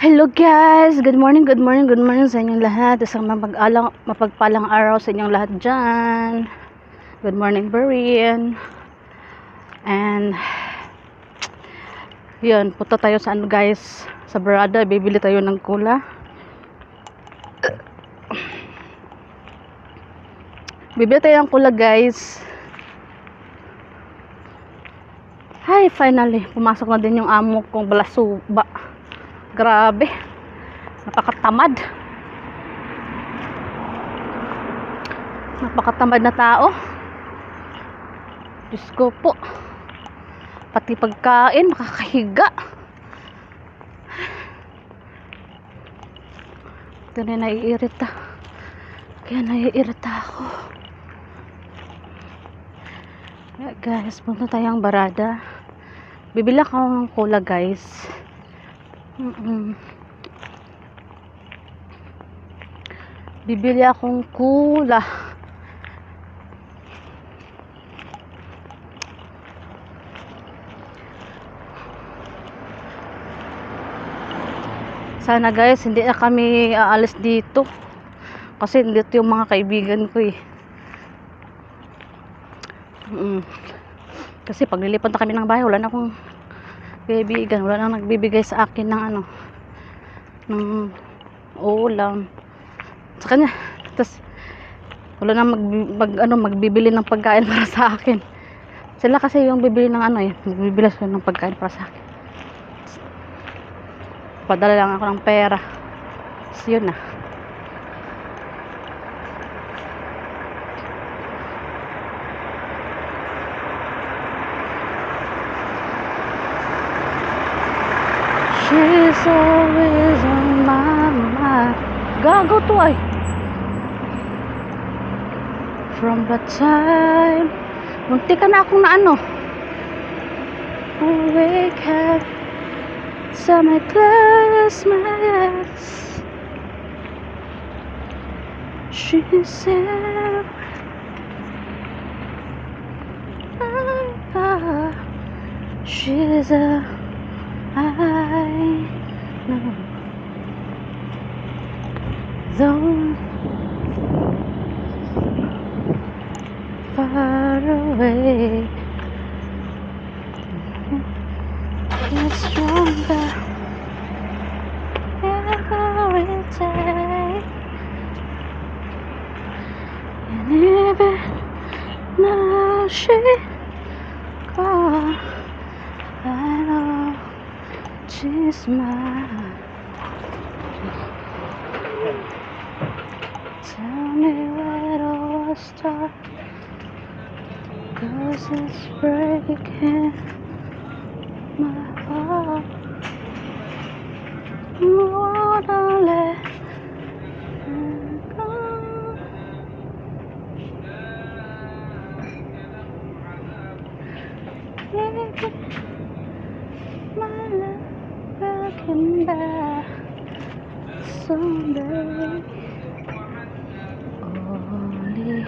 Hello guys! Good morning, good morning, good morning sa inyong lahat. Isang mapagpalang araw sa inyong lahat dyan. Good morning, Berin. And yun, punta tayo sa ano guys, sa Barada. Bibili tayo ng cola. Bibili tayo ng cola guys. Hi, finally, pumasok na din yung amo kong balasuba. Grabe, napakatamad na tao. Diyos ko po, pati pagkain makakahiga. Ito na naiirita, kaya naiirita ako. Yeah, guys, punta tayong Barada. Bibili ako ng cola guys. Bibili akong cola. Sana guys hindi na kami aalis dito kasi dito yung mga kaibigan ko eh. Kasi pag nilipat na kami ng bahay, wala na akong kaibigan, wala nang nagbibigay sa akin ng ano, ng ulam sa kanya. Tapos wala nang magbibili ng pagkain para sa akin. Sila kasi yung bibili ng ano eh, magbibili sila ng pagkain para sa akin. Padala lang ako ng pera. So yun na. She's always on my mind. Gago to ay. From the time munti ka na akong na ano. I wake up, so I close my eyes. She said she's a I know though far away, it's stronger every day. And even now she gone, I know she's mine. Tell me where to start, 'cause it's breaking my heart. You wanna let her go. Maybe my love will come back someday. Only